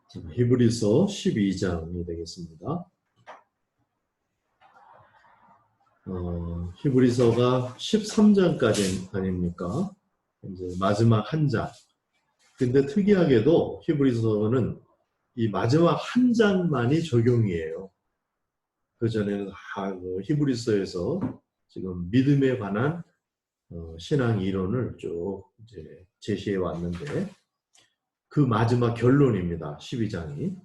히브리서 12장이 되겠습니다. 히브리서가 13장까지 아닙니까? 이제 마지막 한 장. 근데 특이하게도 히브리서는 이 마지막 한 장만이 적용이에요. 그 전에는 히브리서에서 지금 믿음에 관한 신앙 이론을 쭉 이제 제시해 왔는데 그 마지막 결론입니다. 12장이.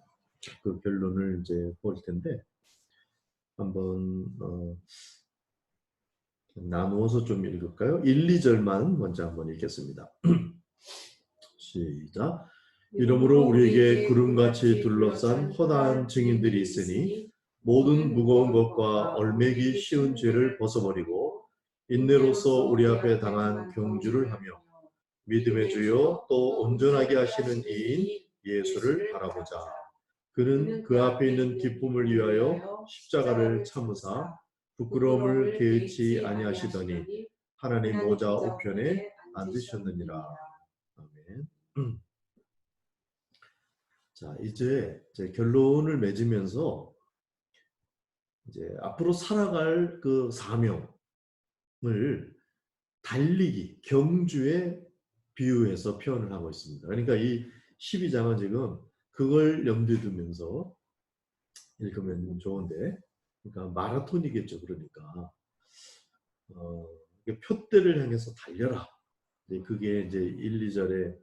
그 결론을 이제 볼 텐데 한번 나누어서 좀 읽을까요? 1, 2절만 먼저 한번 읽겠습니다. 시작. 이러므로 우리에게 구름같이 둘러싼 허다한 증인들이 있으니 모든 무거운 것과 얼매기 쉬운 죄를 벗어버리고 인내로서 우리 앞에 당한 경주를 하며 믿음의 주요 또 온전하게 하시는 이인 예수를 바라보자. 그는 그 앞에 있는 기쁨을 위하여 십자가를 참으사 부끄러움을 개의치 아니하시더니 하나님 보좌 우편에 앉으셨느니라. 아멘. 자, 이제 결론을 맺으면서 이제 앞으로 살아갈 그 사명을 달리기, 경주에 비유해서 표현을 하고 있습니다. 그러니까 이 12장은 지금 그걸 염두에 두면서 읽으면 좋은데, 그러니까 마라톤이겠죠. 그러니까 표대를 향해서 달려라. 그게 이제 1, 2절의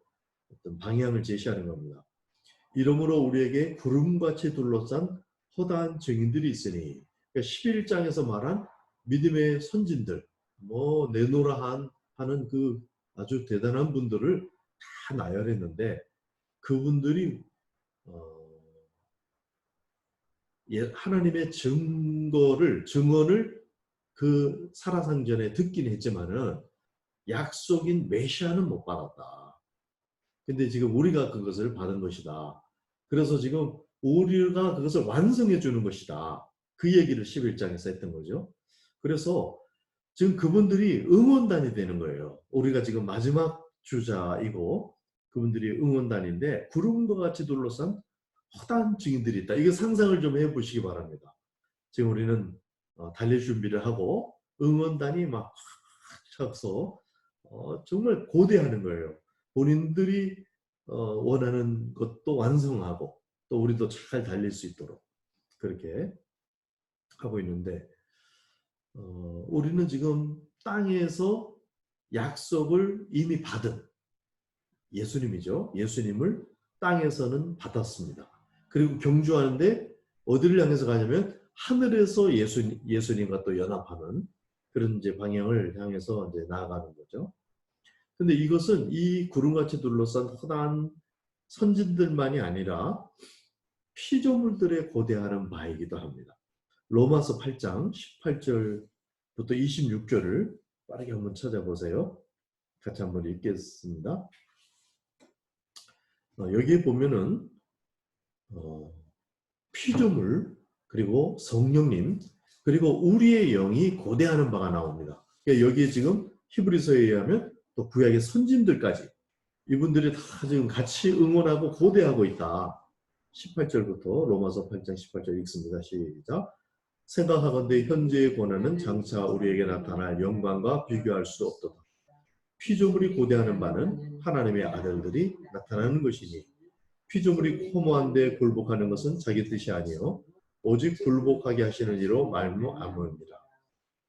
어떤 방향을 제시하는 겁니다. 이러므로 우리에게 구름같이 둘러싼 허다한 증인들이 있으니, 그러니까 11장에서 말한 믿음의 선진들, 내노라 하는 그 아주 대단한 분들을 다 나열했는데 그분들이 하나님의 증언을 그 살아상전에 듣긴 했지만은 약속인 메시아는 못 받았다. 근데 지금 우리가 그것을 받은 것이다. 그래서 지금 우리가 그것을 완성해 주는 것이다. 그 얘기를 11장에서 했던 거죠. 그래서 지금 그분들이 응원단이 되는 거예요. 우리가 지금 마지막 주자이고 그분들이 응원단인데 구름과 같이 둘러싼 허다한 증인들이 있다. 이거 상상을 좀 해보시기 바랍니다. 지금 우리는 달릴 준비를 하고 응원단이 막 쳐서 정말 고대하는 거예요. 본인들이 원하는 것도 완성하고 또 우리도 잘 달릴 수 있도록 그렇게 하고 있는데 우리는 지금 땅에서 약속을 이미 받은 예수님이죠. 예수님을 땅에서는 받았습니다. 그리고 경주하는데 어디를 향해서 가냐면 하늘에서 예수님과 또 연합하는 그런 이제 방향을 향해서 이제 나아가는 거죠. 근데 이것은 이 구름같이 둘러싼 허다한 선진들만이 아니라 피조물들의 고대하는 바이기도 합니다. 로마서 8장 18절부터 26절을 빠르게 한번 찾아보세요. 같이 한번 읽겠습니다. 여기에 보면은 피조물 그리고 성령님 그리고 우리의 영이 고대하는 바가 나옵니다. 그러니까 여기에 지금 히브리서에 의하면 또 구약의 선진들까지 이분들이 다 지금 같이 응원하고 고대하고 있다. 18절부터 로마서 8장 18절 읽습니다. 시작. 생각하건대 현재의 권한은 장차 우리에게 나타날 영광과 비교할 수 없도다. 피조물이 고대하는 바는 하나님의 아들들이 나타나는 것이니 피조물이 허무한데 굴복하는 것은 자기 뜻이 아니요 오직 굴복하게 하시는 이로 말미암으니라.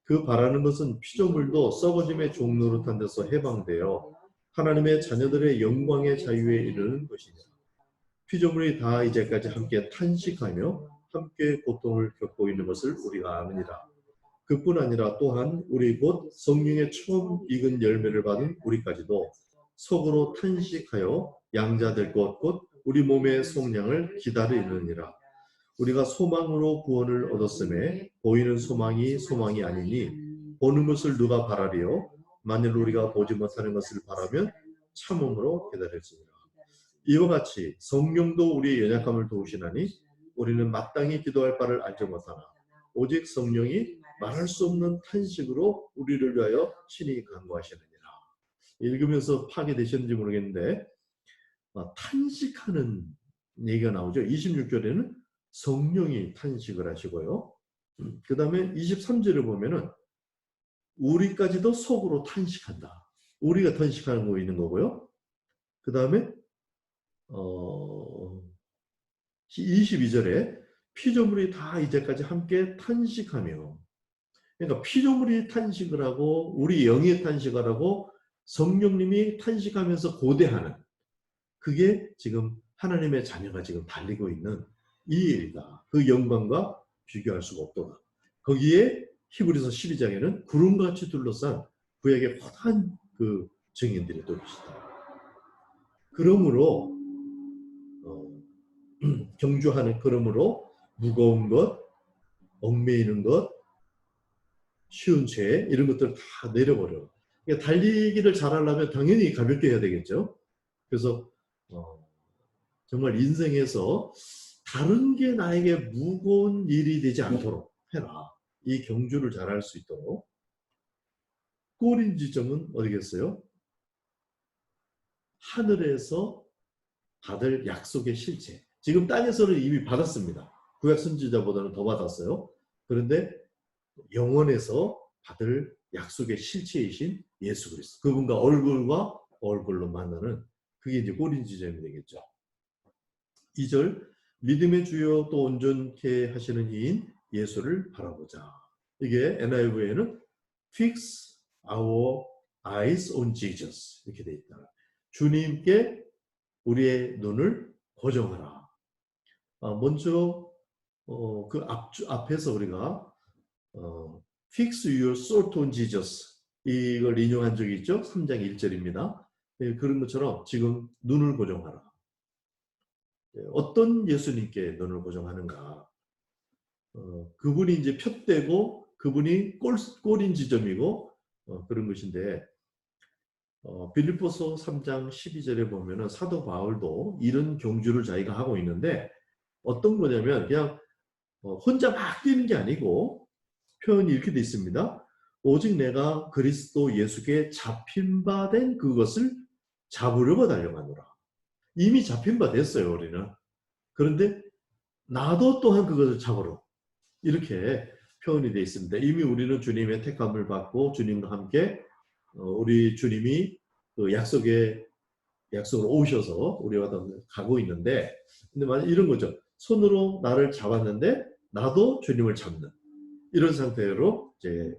그 바라는 것은 피조물도 썩어짐의 종노릇한 데서 해방되어 하나님의 자녀들의 영광의 자유에 이르는 것이니라. 피조물이 다 이제까지 함께 탄식하며 함께 고통을 겪고 있는 것을 우리가 아느니라. 그뿐 아니라 또한 우리 곧 성령의 처음 익은 열매를 받은 우리까지도 속으로 탄식하여 양자될 것 곧 우리 몸의 속량을 기다리느니라. 우리가 소망으로 구원을 얻었음에 보이는 소망이 아니니 보는 것을 누가 바라리요? 만일 우리가 보지 못하는 것을 바라면 참음으로 기다릴지니라. 이와 같이 성령도 우리의 연약함을 도우시나니 우리는 마땅히 기도할 바를 알지 못하나 오직 성령이 말할 수 없는 탄식으로 우리를 위하여 친히 간구하시느니라. 읽으면서 파괴되셨는지 모르겠는데 탄식하는 얘기가 나오죠. 26절에는 성령이 탄식을 하시고요. 그 다음에 23절에 보면은 우리까지도 속으로 탄식한다. 우리가 탄식하는 거 있는 거고요. 그 다음에 22절에 피조물이 다 이제까지 함께 탄식하며, 그러니까 피조물이 탄식을 하고 우리 영이 탄식을 하고 성령님이 탄식하면서 고대하는, 그게 지금 하나님의 자녀가 지금 달리고 있는 이 일이다. 그 영광과 비교할 수가 없도다. 거기에 히브리서 12장에는 구름같이 둘러싼 구약의 허다한 그 증인들이 또 계시다. 그러므로 경주하는, 그러므로 무거운 것, 얽매이는 것, 쉬운 죄, 이런 것들 다 내려버려. 그러니까 달리기를 잘하려면 당연히 가볍게 해야 되겠죠. 그래서 정말 인생에서 다른 게 나에게 무거운 일이 되지 않도록 해라. 이 경주를 잘할 수 있도록. 꼬린 지점은 어디겠어요? 하늘에서 받을 약속의 실체. 지금 땅에서는 이미 받았습니다. 구약 선지자보다는 더 받았어요. 그런데 영원에서 받을 약속의 실체이신 예수 그리스도, 그분과 얼굴과 얼굴로 만나는, 그게 이제 꼬린 지점이 되겠죠. 2절, 믿음의 주요 또 온전케 하시는 이인 예수를 바라보자. 이게 NIV에는 Fix our eyes on Jesus 이렇게 돼 있다. 주님께 우리의 눈을 고정하라. 먼저 그 앞에서 우리가 Fix your thought on Jesus 이걸 인용한 적이 있죠. 3장 1절입니다. 그런 것처럼 지금 눈을 고정하라. 어떤 예수님께 눈을 고정하는가? 그분이 이제 푯대고 그분이 꼴인 지점이고 그런 것인데, 빌립보서 3장 12절에 보면은 사도 바울도 이런 경주를 자기가 하고 있는데, 어떤 거냐면 그냥 혼자 막 뛰는 게 아니고, 표현이 이렇게 돼 있습니다. 오직 내가 그리스도 예수께 잡힌 바 된 그것을 잡으려고 달려가노라. 이미 잡힌 바 됐어요, 우리는. 그런데 나도 또한 그것을 잡으러, 이렇게 표현이 되어 있습니다. 이미 우리는 주님의 택함을 받고 주님과 함께 우리 주님이 그 약속으로 오셔서 우리와 가고 있는데, 근데 만약 이런 거죠. 손으로 나를 잡았는데 나도 주님을 잡는 이런 상태로 이제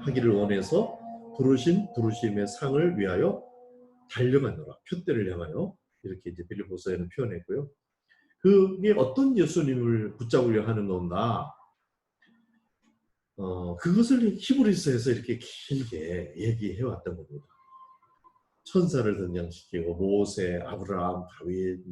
하기를 원해서 부르심의 상을 위하여 달려가노라. 푯대를 향하여, 이렇게 이제 빌립보서에는 표현했고요. 그게 어떤 예수님을 붙잡으려 하는 건가? 그것을 히브리서에서 이렇게 길게 얘기해 왔던 겁니다. 천사를 등장시키고 모세, 아브라함, 다윗,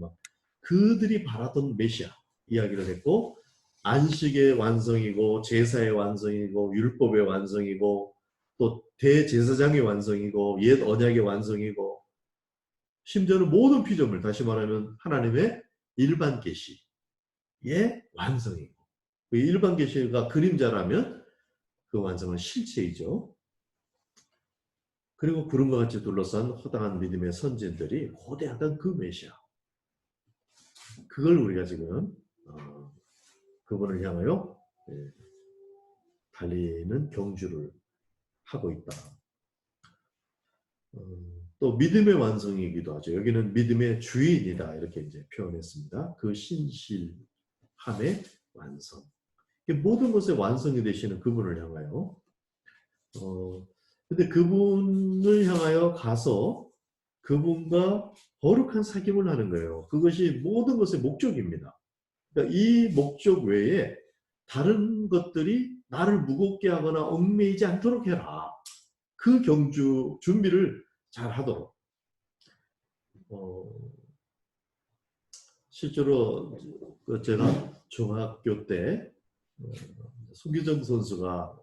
그들이 바라던 메시아 이야기를 했고, 안식의 완성이고 제사의 완성이고 율법의 완성이고 또 대제사장의 완성이고 옛 언약의 완성이고, 심지어는 모든 피조물, 다시 말하면 하나님의 일반 계시의 완성이고, 그 일반 계시가 그림자라면 그 완성은 실체이죠. 그리고 구름과 같이 둘러싼 허당한 믿음의 선진들이 고대하던 그 메시아, 그걸 우리가 지금 그분을 향하여 달리는 경주를 하고 있다. 또 믿음의 완성이기도 하죠. 여기는 믿음의 주인이다 이렇게 이제 표현했습니다. 그 신실함의 완성. 모든 것의 완성이 되시는 그분을 향하여. 근데 그분을 향하여 가서 그분과 거룩한 사귐을 하는 거예요. 그것이 모든 것의 목적입니다. 그러니까 이 목적 외에 다른 것들이 나를 무겁게 하거나 얽매이지 않도록 해라. 그 경주 준비를 잘 하도록. 실제로 제가 중학교 때 수기정 선수가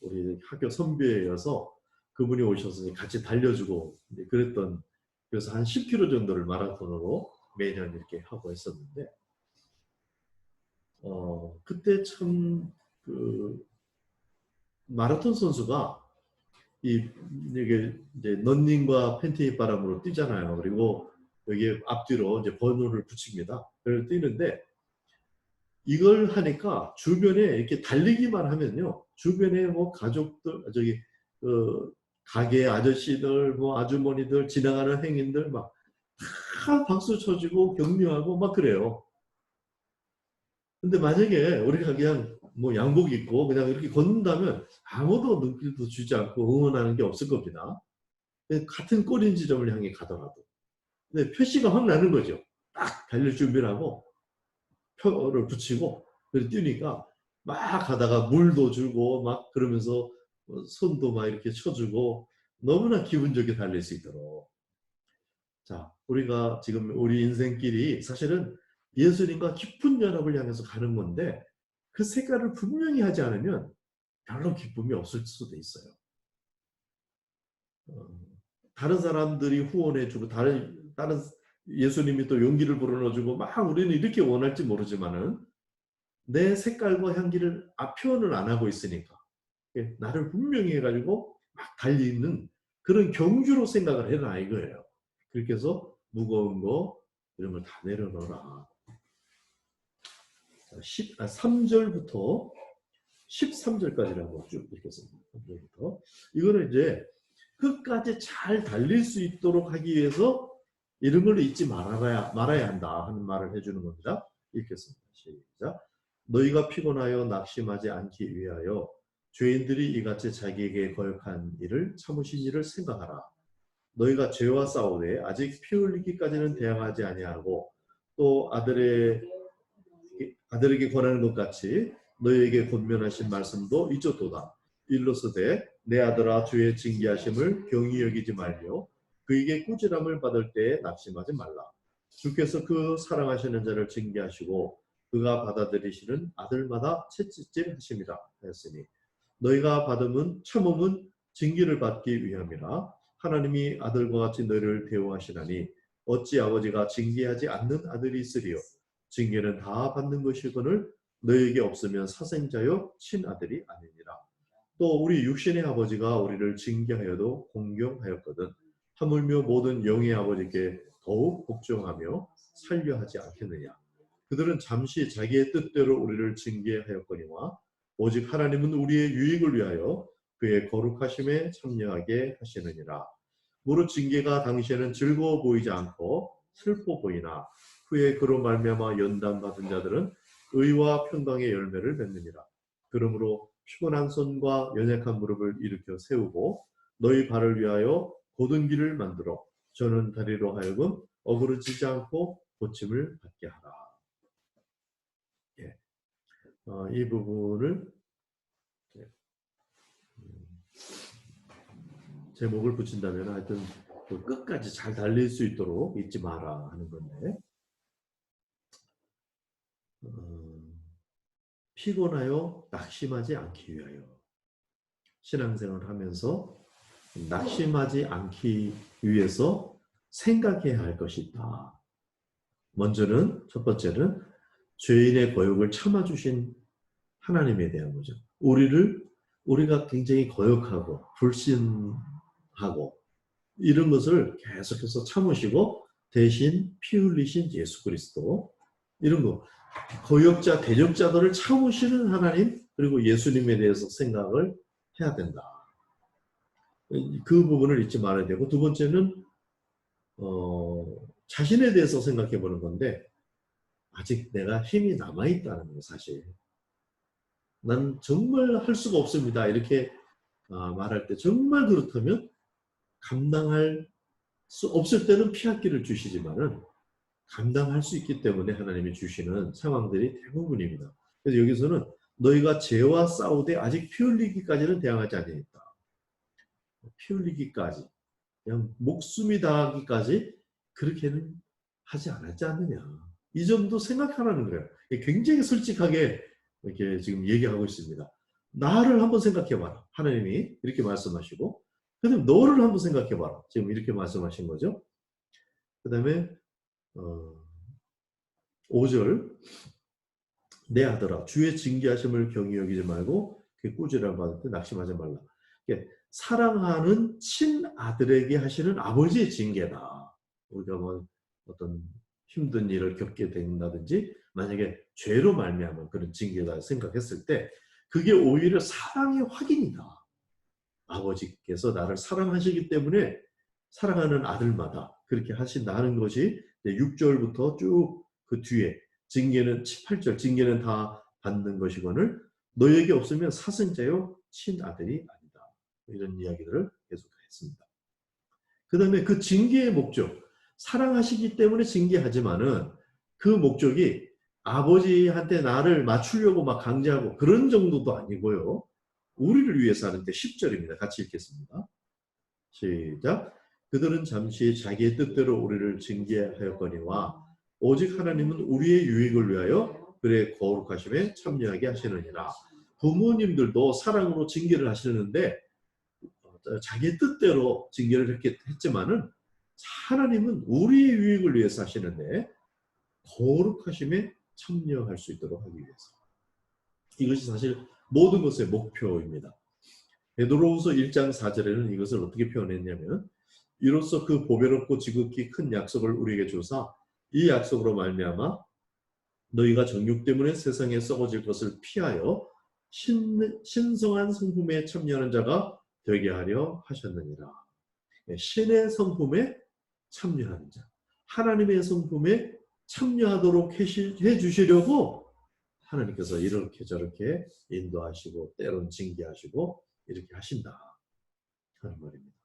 우리 학교 선배여서 그분이 오셔서 같이 달려주고 그랬던, 그래서 한 10km 정도를 마라톤으로 매년 이렇게 하고 했었는데, 그때 참 그 마라톤 선수가 이게 이제 런닝과 팬티 바람으로 뛰잖아요. 그리고 여기에 앞뒤로 이제 번호를 붙입니다. 그걸 띄는데 이걸 하니까 주변에 이렇게 달리기만 하면요. 주변에 뭐 가족들, 저기, 가게 아저씨들, 뭐 아주머니들, 지나가는 행인들 막 다 박수 쳐주고 격려하고 막 그래요. 근데 만약에 우리가 그냥 뭐 양복 입고 그냥 이렇게 걷는다면 아무도 눈길도 주지 않고 응원하는 게 없을 겁니다. 같은 꼬린 지점을 향해 가더라도. 근데 표시가 확 나는 거죠. 딱 달릴 준비를 하고 표를 붙이고 그리고 뛰니까 막 가다가 물도 주고 막 그러면서 손도 막 이렇게 쳐주고 너무나 기분 좋게 달릴 수 있도록. 자, 우리가 지금 우리 인생길이 사실은 예수님과 깊은 연합을 향해서 가는 건데 그 색깔을 분명히 하지 않으면 별로 기쁨이 없을 수도 있어요. 다른 사람들이 후원해주고 다른 예수님이 또 용기를 불어넣어주고 막 우리는 이렇게 원할지 모르지만은 내 색깔과 향기를 표현을 안 하고 있으니까 나를 분명히 해가지고 막 달리는 그런 경주로 생각을 해라 이거예요. 그렇게 해서 무거운 거 이런 걸 다 내려놓아라. 3절부터 13절까지라고 쭉 읽겠습니다. 3절부터. 이거는 이제 끝까지 잘 달릴 수 있도록 하기 위해서 이런 걸 잊지 말아야 한다 하는 말을 해주는 겁니다. 읽겠습니다. 시작. 너희가 피곤하여 낙심하지 않기 위하여 죄인들이 이같이 자기에게 거역한 일을 참으신 일을 생각하라. 너희가 죄와 싸우되 아직 피 흘리기까지는 대항하지 아니하고 또 아들에게 권하는 것 같이 너희에게 권면하신 말씀도 잊었도다. 일러서되 내 아들아 주의 징계하심을 경히 여기지 말며 그에게 꾸지람을 받을 때에 낙심하지 말라. 주께서 그 사랑하시는 자를 징계하시고 그가 받아들이시는 아들마다 채찍질 하심이라 하였으니 너희가 참음은 징계를 받기 위함이라. 하나님이 아들과 같이 너희를 대우하시나니 어찌 아버지가 징계하지 않는 아들이 있으리요. 징계는 다 받는 것이거늘 너희에게 없으면 사생자요 친아들이 아니니라. 또 우리 육신의 아버지가 우리를 징계하여도 공경하였거든 하물며 모든 영의 아버지께 더욱 복종하며 살려하지 않겠느냐. 그들은 잠시 자기의 뜻대로 우리를 징계하였거니와 오직 하나님은 우리의 유익을 위하여 그의 거룩하심에 참여하게 하시느니라. 무릇 징계가 당시에는 즐거워 보이지 않고 슬퍼 보이나 후에 그로 말미암아 연단받은 자들은 의와 평강의 열매를 맺느니라. 그러므로 피곤한 손과 연약한 무릎을 일으켜 세우고 너희 발을 위하여 곧은 길을 만들어 저는 다리로 하여금 어그러지지 않고 고침을 받게 하라. 예. 이 부분을 제목을 붙인다면 하여튼 끝까지 잘 달릴 수 있도록 잊지 마라 하는 건데 피곤하여 낙심하지 않기 위하여 신앙생활을 하면서 낙심하지 않기 위해서 생각해야 할 것이 있다. 먼저는 첫 번째는 죄인의 거역을 참아주신 하나님에 대한 거죠. 우리가 굉장히 거역하고 불신하고 이런 것을 계속해서 참으시고 대신 피 흘리신 예수 그리스도 이런 거 거역자 대적자들을 참으시는 하나님 그리고 예수님에 대해서 생각을 해야 된다. 그 부분을 잊지 말아야 되고 두 번째는 자신에 대해서 생각해 보는 건데 아직 내가 힘이 남아있다는 거 사실. 난 정말 할 수가 없습니다. 이렇게 말할 때 정말 그렇다면 감당할 수 없을 때는 피할 길을 주시지만은 감당할 수 있기 때문에 하나님이 주시는 상황들이 대부분입니다. 그래서 여기서는 너희가 죄와 싸우되 아직 피 흘리기까지는 대항하지 아니했다. 피 흘리기까지 그냥 목숨이 다하기까지 그렇게는 하지 않았지 않느냐. 이 점도 생각하라는 거예요. 굉장히 솔직하게 이렇게 지금 얘기하고 있습니다. 나를 한번 생각해봐라. 하나님이 이렇게 말씀하시고 그 다음에 너를 한번 생각해봐라. 지금 이렇게 말씀하신 거죠. 그 다음에 5절 내 아들아 주의 징계하심을 경히 여기지 말고 그 꾸지람 받을 때 낙심하지 말라. 사랑하는 친아들에게 하시는 아버지의 징계다. 우리가 뭐 어떤 힘든 일을 겪게 된다든지 만약에 죄로 말미암은 그런 징계다 생각했을 때 그게 오히려 사랑의 확인이다. 아버지께서 나를 사랑하시기 때문에 사랑하는 아들마다 그렇게 하신다는 것이 6절부터 쭉 그 뒤에 징계는 8절 징계는 다 받는 것이거늘 너에게 없으면 사승자요 친아들이 아니다. 이런 이야기들을 계속했습니다. 그 다음에 그 징계의 목적 사랑하시기 때문에 징계하지만은 그 목적이 아버지한테 나를 맞추려고 막 강제하고 그런 정도도 아니고요. 우리를 위해서 하는데 10절입니다. 같이 읽겠습니다. 시작. 그들은 잠시 자기의 뜻대로 우리를 징계하였거니와 오직 하나님은 우리의 유익을 위하여 그의 거룩하심에 참여하게 하시느니라. 부모님들도 사랑으로 징계를 하시는데 자기의 뜻대로 징계를 이렇게 했지만은 하나님은 우리의 유익을 위해서 하시는데 거룩하심에 참여할 수 있도록 하기 위해서. 이것이 사실 모든 것의 목표입니다. 베드로후서 1장 4절에는 이것을 어떻게 표현했냐면 이로써 그 보배롭고 지극히 큰 약속을 우리에게 주사 이 약속으로 말미암아 너희가 정욕 때문에 세상에 썩어질 것을 피하여 신성한 성품에 참여하는 자가 되게 하려 하셨느니라. 신의 성품에 참여하는 자, 하나님의 성품에 참여하도록 해주시려고 하나님께서 이렇게 저렇게 인도하시고 때론 징계하시고 이렇게 하신다 하는 말입니다.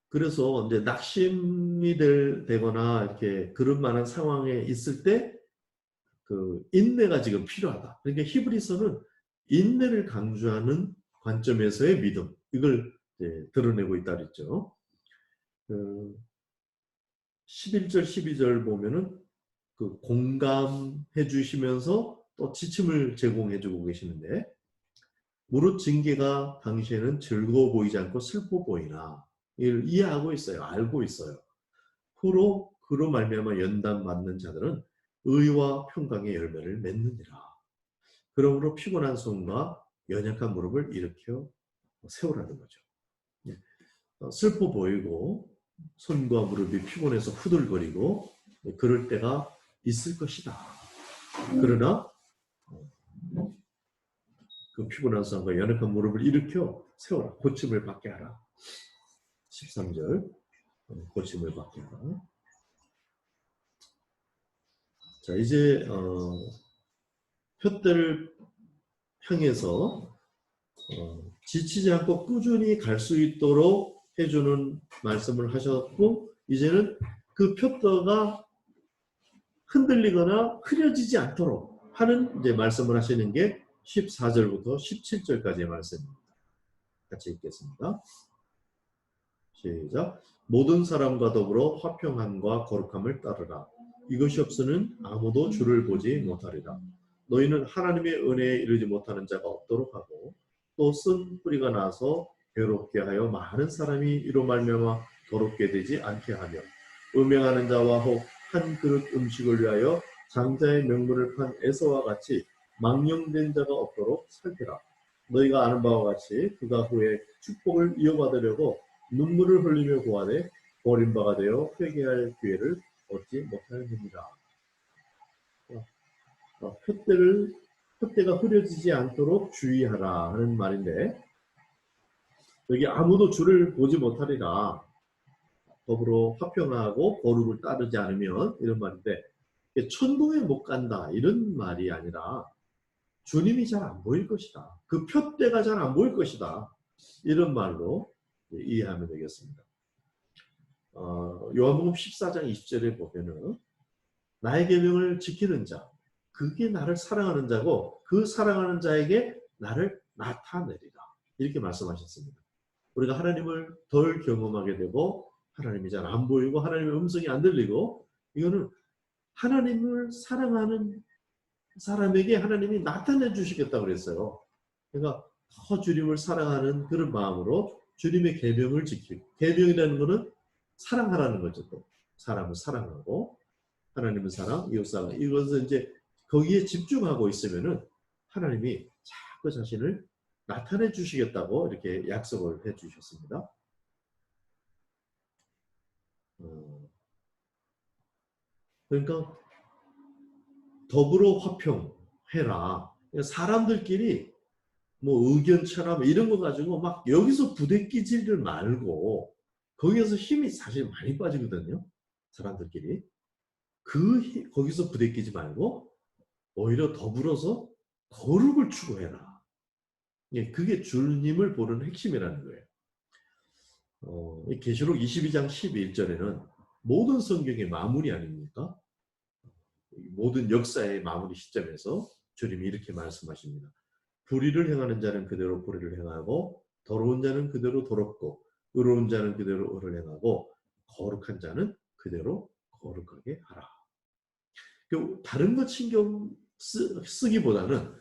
그래서 이제 낙심이 되거나 이렇게 그런 만한 상황에 있을 때 그 인내가 지금 필요하다. 그러니까 히브리서는 인내를 강조하는 관점에서의 믿음 이걸 드러내고 있다 그랬죠. 11절 12절 보면은 그 공감해 주시면서 또 지침을 제공해 주고 계시는데 무릇 징계가 당시에는 즐거워 보이지 않고 슬퍼 보이나 이를 이해하고 있어요. 알고 있어요. 그로 말미암아 연단 맞는 자들은 의와 평강의 열매를 맺느니라. 그러므로 피곤한 손과 연약한 무릎을 일으켜 세우라는 거죠. 슬퍼 보이고 손과 무릎이 피곤해서 후들거리고 그럴 때가 있을 것이다. 그러나 그 피곤한 손과 연약한 무릎을 일으켜 세워라. 고침을 받게 하라. 13절 고침을 받게 하라. 자 이제 표대를 향해서 지치지 않고 꾸준히 갈 수 있도록 해주는 말씀을 하셨고 이제는 그 표대가 흔들리거나 흐려지지 않도록 하는 이제 말씀을 하시는 게 14절부터 17절까지의 말씀입니다. 같이 읽겠습니다. 시작. 모든 사람과 더불어 화평함과 거룩함을 따르라. 이것이 없으면 아무도 주를 보지 못하리라. 너희는 하나님의 은혜에 이르지 못하는 자가 없도록 하고 또 쓴 뿌리가 나서 괴롭게 하여 많은 사람이 이로 말미암아 더럽게 되지 않게 하며 음행하는 자와 혹 한 그릇 음식을 위하여 장자의 명분을 판 에서와 같이 망령된 자가 없도록 살피라. 너희가 아는 바와 같이 그가 후에 축복을 이어받으려고 눈물을 흘리며 구하되 버린 바가 되어 회개할 기회를 얻지 못하였느니라. 표대가 흐려지지 않도록 주의하라 하는 말인데 여기 아무도 주를 보지 못하리라. 더불어 화평하고 거룩을 따르지 않으면 이런 말인데 천국에 못 간다 이런 말이 아니라 주님이 잘 안 보일 것이다. 그 표대가 잘 안 보일 것이다. 이런 말로 이해하면 되겠습니다. 요한복음 14장 20절에 보면은 나의 계명을 지키는 자 그게 나를 사랑하는 자고 그 사랑하는 자에게 나를 나타내리라. 이렇게 말씀하셨습니다. 우리가 하나님을 덜 경험하게 되고 하나님이 잘 안 보이고 하나님의 음성이 안 들리고 이거는 하나님을 사랑하는 사람에게 하나님이 나타내 주시겠다고 그랬어요. 그러니까 더 주님을 사랑하는 그런 마음으로 주님의 계명을 지키고 계명이라는 것은 사랑하라는 거죠. 또 사람을 사랑하고 하나님은 사랑, 이웃 사랑 이것은 이제 거기에 집중하고 있으면은 하나님이 자꾸 자신을 나타내 주시겠다고 이렇게 약속을 해 주셨습니다. 그러니까 더불어 화평해라. 사람들끼리 뭐 의견처럼 이런 거 가지고 막 여기서 부대끼지를 말고 거기에서 힘이 사실 많이 빠지거든요. 사람들끼리. 거기서 부대끼지 말고 오히려 더불어서 거룩을 추구해라. 예, 그게 주님을 보는 핵심이라는 거예요. 계시록 22장 11절에는 모든 성경의 마무리 아닙니까? 모든 역사의 마무리 시점에서 주님이 이렇게 말씀하십니다. 불의를 행하는 자는 그대로 불의를 행하고 더러운 자는 그대로 더럽고 의로운 자는 그대로 의를 행하고 거룩한 자는 그대로 거룩하게 하라. 다른 것 신경 쓰기보다는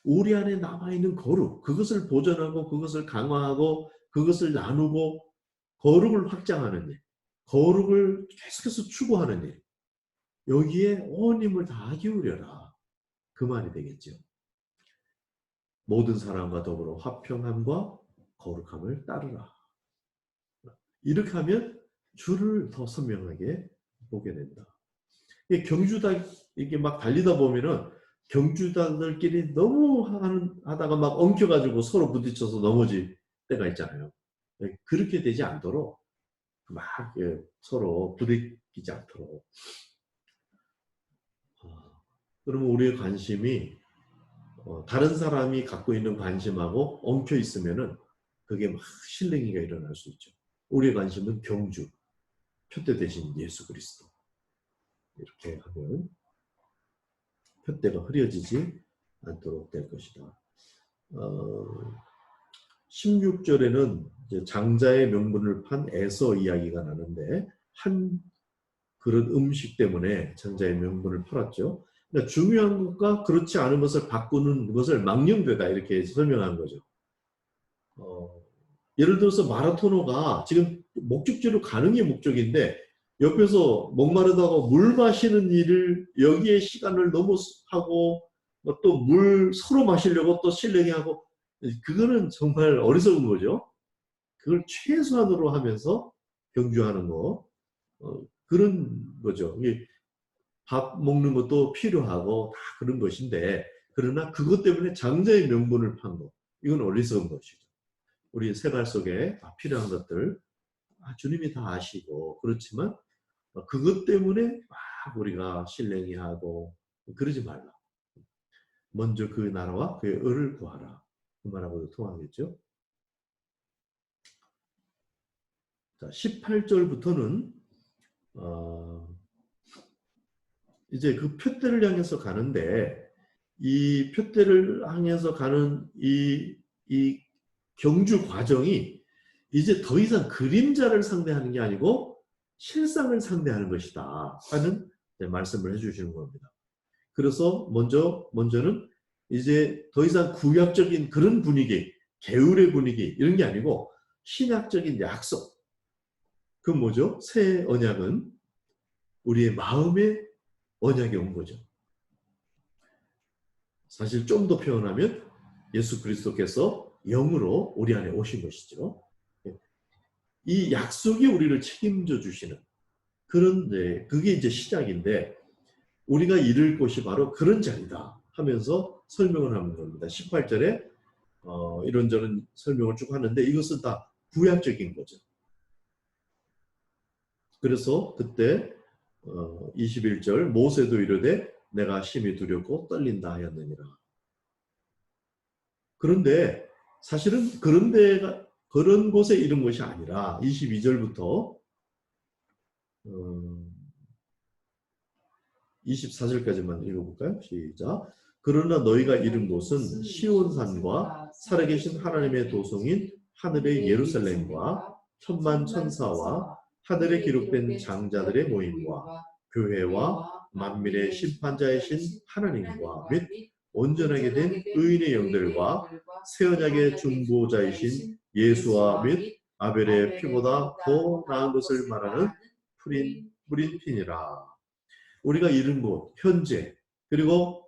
우리 안에 남아있는 거룩, 그것을 보존하고 그것을 강화하고 그것을 나누고 거룩을 확장하는 일, 거룩을 계속해서 추구하는 일, 여기에 온 힘을 다 기울여라. 그 말이 되겠죠. 모든 사람과 더불어 화평함과 거룩함을 따르라. 이렇게 하면 주를 더 선명하게 보게 된다. 경주다 이게 막 달리다 보면은 경주단들끼리 너무 하다가 막 엉켜가지고 서로 부딪혀서 넘어질 때가 있잖아요. 그렇게 되지 않도록 막 서로 부딪히지 않도록. 그러면 우리의 관심이 다른 사람이 갖고 있는 관심하고 엉켜 있으면은 그게 막 실랭이가 일어날 수 있죠. 우리의 관심은 경주, 표대 대신 예수 그리스도. 이렇게 하면 표대가 흐려지지 않도록 될 것이다. 16절에는 이제 장자의 명분을 판 에서 이야기가 나는데 한 그릇 음식 때문에 장자의 명분을 팔았죠. 그러니까 중요한 것과 그렇지 않은 것을 바꾸는 것을 망령되다 이렇게 설명한 거죠. 예를 들어서 마라토너가 지금 목적지로 가는 게 목적인데 옆에서 목마르다고 물 마시는 일을 여기에 시간을 너무 하고 또 물 서로 마시려고 또 실내게 하고 그거는 정말 어리석은 거죠. 그걸 최소한으로 하면서 경주하는 거 그런 거죠. 밥 먹는 것도 필요하고 다 그런 것인데 그러나 그것 때문에 장자의 명분을 판 거 이건 어리석은 것이죠. 우리 생활 속에 필요한 것들 주님이 다 아시고 그렇지만 그것 때문에 막 우리가 실랭이 하고 그러지 말라. 먼저 그 나라와 그의 의를 구하라. 그 말하고도 통하겠죠. 자, 18절부터는 이제 그 표대를 향해서 가는데 이 표대를 향해서 가는 이 경주 과정이 이제 더 이상 그림자를 상대하는 게 아니고 실상을 상대하는 것이다 하는 말씀을 해주시는 겁니다. 그래서 먼저는 이제 더 이상 구약적인 그런 분위기, 계율의 분위기 이런 게 아니고 신약적인 약속. 그 뭐죠? 새 언약은 우리의 마음의 언약이 온 거죠. 사실 좀 더 표현하면 예수 그리스도께서 영으로 우리 안에 오신 것이죠. 이 약속이 우리를 책임져 주시는 그런데 그게 이제 시작인데 우리가 이룰 곳이 바로 그런 자리다 하면서 설명을 하는 겁니다. 18절에 이런저런 설명을 쭉 하는데 이것은 다 구약적인 거죠. 그래서 그때 21절 모세도 이르되 내가 심히 두렵고 떨린다 하였느니라. 그런데 사실은 그런 곳에 이른 것이 아니라 22절부터 24절까지만 읽어볼까요? 시작. 그러나 너희가 이른 곳은 시온산과 살아계신 하나님의 도성인 하늘의 예루살렘과 천만 천사와 하늘에 기록된 장자들의 모임과 교회와 만민의 심판자이신 하나님과 및 온전하게 된 의인의 영들과 새 언약의 중보자이신 예수와 및 아벨의 피보다 더 나은 것을 말하는 뿌린 피니라. 우리가 이룬 곳, 현재, 그리고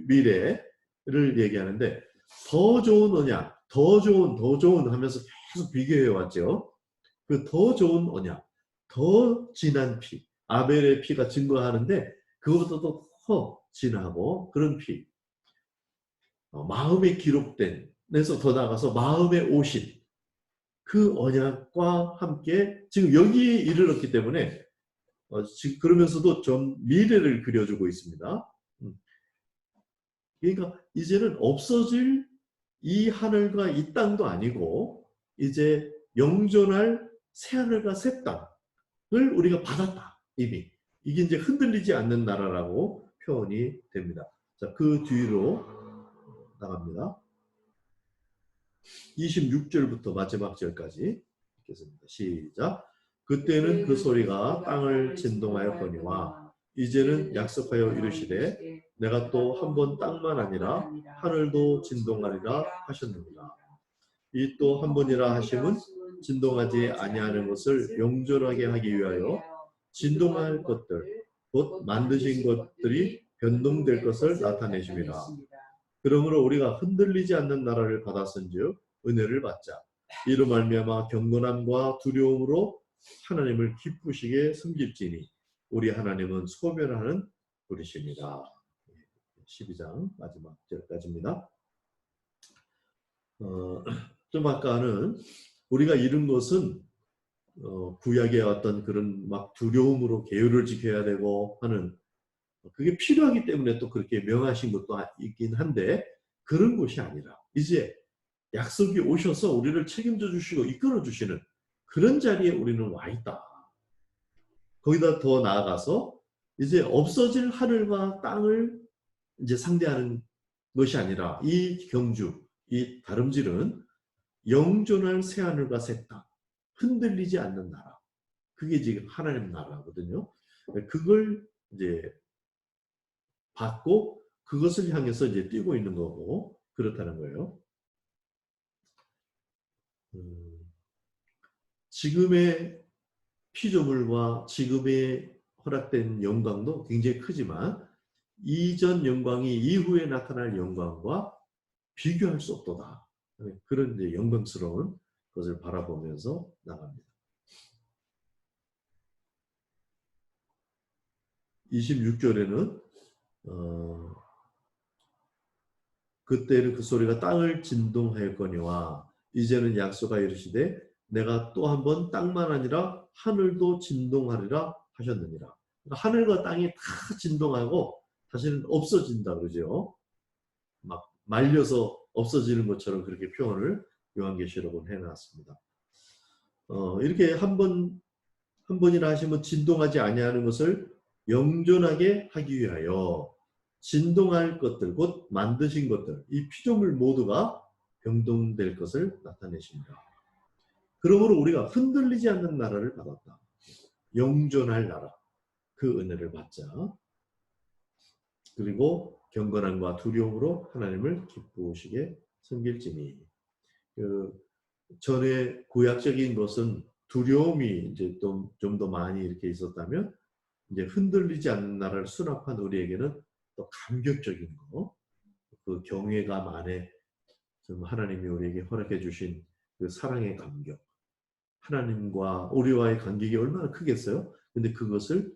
미래를 얘기하는데 더 좋은 언약, 더 좋은 하면서 계속 비교해 왔죠. 그 더 좋은 언약, 더 진한 피, 아벨의 피가 증거하는데 그것보다도 더 진하고 그런 피. 마음에 기록된, 에서 더 나아가서 마음에 오신 그 언약과 함께 지금 여기에 이르렀기 때문에 지금 그러면서도 좀 미래를 그려주고 있습니다. 그러니까 이제는 없어질 이 하늘과 이 땅도 아니고 이제 영존할 새 하늘과 새 땅을 우리가 받았다. 이미. 이게 이제 흔들리지 않는 나라라고 표현이 됩니다. 자, 그 뒤로 나갑니다. 26절부터 마지막 절까지 읽겠습니다. 시작. 그때는 그 소리가 땅을 진동하였거니와 이제는 약속하여 이르시되 내가 또 한 번 땅만 아니라 하늘도 진동하리라 하셨느니라. 이 또 한 번이라 하심은 진동하지 아니하는 것을 영존하게 하기 위하여 진동할 것들 곧 만드신 것들이 변동될 것을 나타내심이라. 그러므로 우리가 흔들리지 않는 나라를 받았은즉 은혜를 받자. 이로 말미암아 경건함과 두려움으로 하나님을 기쁘시게 섬길지니 우리 하나님은 소멸하는 분이십니다. 12장 마지막 절까지입니다. 좀 아까는 우리가 이룬 것은 구약의 어떤 그런 막 두려움으로 계율을 지켜야 되고 하는 그게 필요하기 때문에 또 그렇게 명하신 것도 있긴 한데 그런 것이 아니라 이제 약속이 오셔서 우리를 책임져 주시고 이끌어 주시는 그런 자리에 우리는 와 있다. 거기다 더 나아가서 이제 없어질 하늘과 땅을 이제 상대하는 것이 아니라 이 경주, 이 다름질은 영존할 새 하늘과 새 땅, 흔들리지 않는 나라. 그게 지금 하나님 나라거든요. 그걸 이제 받고 그것을 향해서 이제 뛰고 있는 거고 그렇다는 거예요. 지금의 피조물과 지금의 허락된 영광도 굉장히 크지만 이전 영광이 이후에 나타날 영광과 비교할 수 없도다. 그런 이제 영광스러운 것을 바라보면서 나갑니다. 26절에는 그때는 그 소리가 땅을 진동하였거니와 이제는 약속하여 이르시되 내가 또 한 번 땅만 아니라 하늘도 진동하리라 하셨느니라. 그러니까 하늘과 땅이 다 진동하고 사실은 없어진다 그러죠. 막 말려서 없어지는 것처럼 그렇게 표현을 요한계시록은 해놨습니다. 이렇게 한 번이나 하시면 진동하지 아니하는 것을 영존하게 하기 위하여 진동할 것들, 곧 만드신 것들, 이 피조물 모두가 변동될 것을 나타내십니다. 그러므로 우리가 흔들리지 않는 나라를 받았다. 영존할 나라, 그 은혜를 받자. 그리고 경건함과 두려움으로 하나님을 기쁘시게 섬길지니. 전에 구약적인 것은 두려움이 이제 좀 더 많이 이렇게 있었다면 이제 흔들리지 않는 나라를 수납한 우리에게는 또 감격적인 거, 그 경외감 안에 좀 하나님이 우리에게 허락해 주신 그 사랑의 감격, 하나님과 우리와의 간격이 얼마나 크겠어요? 근데 그것을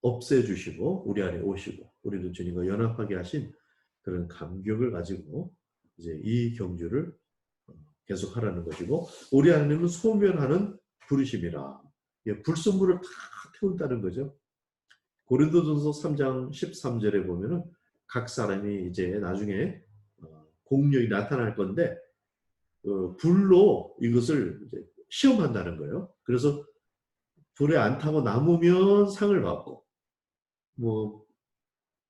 없애주시고 우리 안에 오시고 우리는 주님과 연합하게 하신 그런 감격을 가지고 이제 이 경주를 계속 하라는 것이고 우리 하나님은 소멸하는 부르심이라. 불순물을 다 태운다는 거죠. 고린도전서 3장 13절에 보면은 각 사람이 이제 나중에 공력이 나타날 건데 불로 이것을 이제 시험한다는 거예요. 그래서 불에 안 타고 남으면 상을 받고 뭐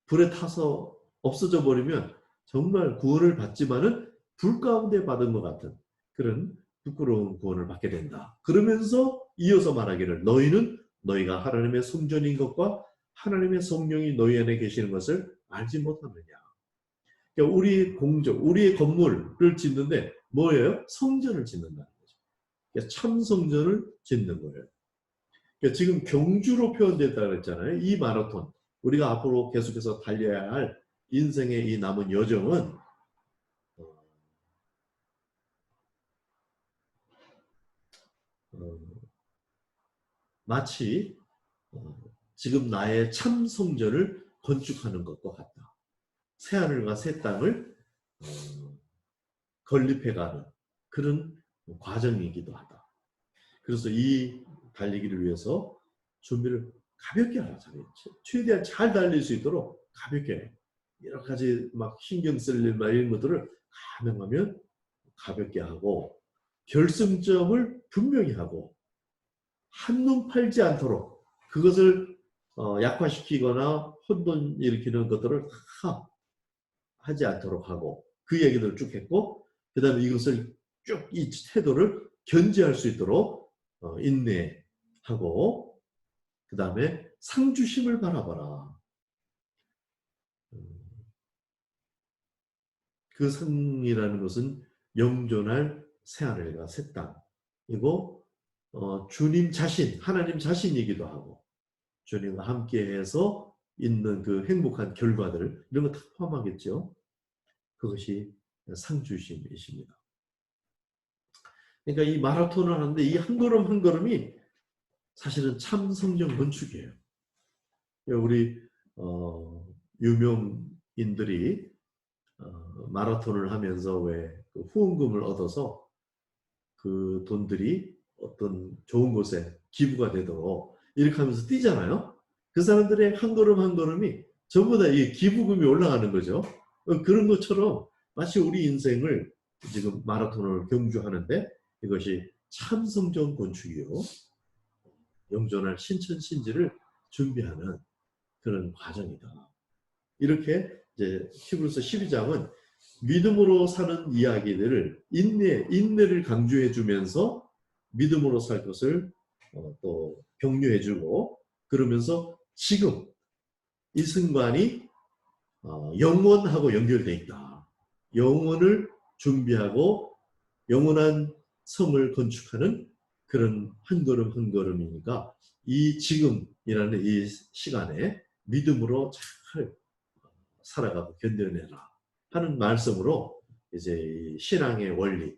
불에 타서 없어져 버리면 정말 구원을 받지만은 불 가운데 받은 것 같은 그런 부끄러운 구원을 받게 된다. 그러면서 이어서 말하기를 너희는 너희가 하나님의 성전인 것과 하나님의 성령이 너희 안에 계시는 것을 알지 못하느냐. 그러니까 우리의 공적, 우리의 건물을 짓는데 뭐예요? 성전을 짓는다는 거죠. 그러니까 참 성전을 짓는 거예요. 그러니까 지금 경주로 표현됐다고 했잖아요. 이 마라톤. 우리가 앞으로 계속해서 달려야 할 인생의 이 남은 여정은 마치 지금 나의 참 성전을 건축하는 것과 같다. 새하늘과 새 땅을 건립해가는 그런 과정이기도 하다. 그래서 이 달리기를 위해서 준비를 가볍게 하자. 최대한 잘 달릴 수 있도록 가볍게 여러 가지 막 신경 쓸 일 이런 것들을 가능하면 가볍게 하고 결승점을 분명히 하고 한눈 팔지 않도록 그것을 약화시키거나 혼돈 일으키는 것들을 다 하지 않도록 하고 그 얘기들을 쭉 했고 그 다음에 이것을 쭉 이 태도를 견제할 수 있도록 인내하고 그 다음에 상주심을 바라봐라. 그 상이라는 것은 영존할 새하늘과 새 땅이고 주님 자신, 하나님 자신이기도 하고 주님과 함께해서 있는 그 행복한 결과들 이런 거 다 포함하겠죠. 그것이 상주심이십니다. 그러니까 이 마라톤을 하는데 이 한 걸음 한 걸음이 사실은 참 성경 건축이에요. 우리 유명인들이 마라톤을 하면서 왜 그 후원금을 얻어서 그 돈들이 어떤 좋은 곳에 기부가 되도록 이렇게 하면서 뛰잖아요. 그 사람들의 한 걸음 한 걸음이 전부 다 이 기부금이 올라가는 거죠. 그런 것처럼 마치 우리 인생을 지금 마라톤을 경주하는데 이것이 참 성전 건축이요. 영존할 신천신지를 준비하는 그런 과정이다. 이렇게 이제 히브리서 12장은 믿음으로 사는 이야기들을 인내를 강조해 주면서 믿음으로 살 것을 또 격려해 주고 그러면서 지금 이 순간이 영원하고 연결되어 있다. 영원을 준비하고 영원한 성을 건축하는 그런 한 걸음 한 걸음이니까 이 지금이라는 이 시간에 믿음으로 잘 살아가고 견뎌내라 하는 말씀으로 이제 신앙의 원리,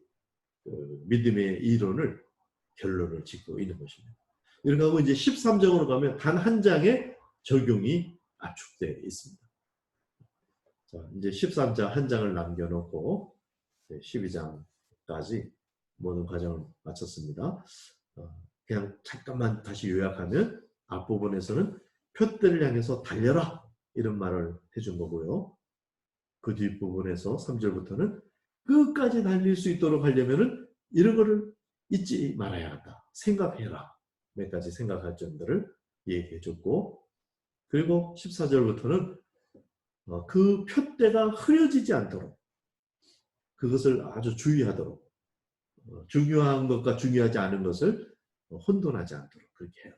믿음의 이론을 결론을 짓고 있는 것입니다. 이렇게 하고 이제 13장으로 가면 단 한 장의 적용이 압축되어 있습니다. 자, 이제 13장 한 장을 남겨놓고 12장까지 모든 과정을 마쳤습니다. 그냥 잠깐만 다시 요약하면 앞부분에서는 표대를 향해서 달려라 이런 말을 해준 거고요. 그 뒷부분에서 3절부터는 끝까지 달릴 수 있도록 하려면은 이런 거를 잊지 말아야 한다. 생각해라. 몇 가지 생각할 점들을 얘기해 줬고 그리고 14절부터는 그 표대가 흐려지지 않도록 그것을 아주 주의하도록 중요한 것과 중요하지 않은 것을 혼돈하지 않도록 그렇게 해라.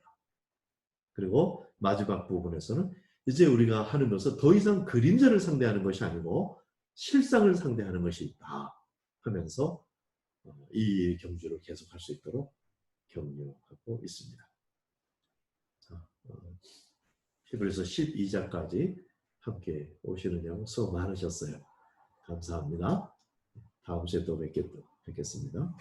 그리고 마지막 부분에서는 이제 우리가 하는 것은 더 이상 그림자를 상대하는 것이 아니고 실상을 상대하는 것이 있다 하면서 이 경주를 계속할 수 있도록 격려하고 있습니다. 자, 히브리서 12장까지 함께 오시느냐고 수고 많으셨어요. 감사합니다. 다음 주에 또 뵙겠습니다.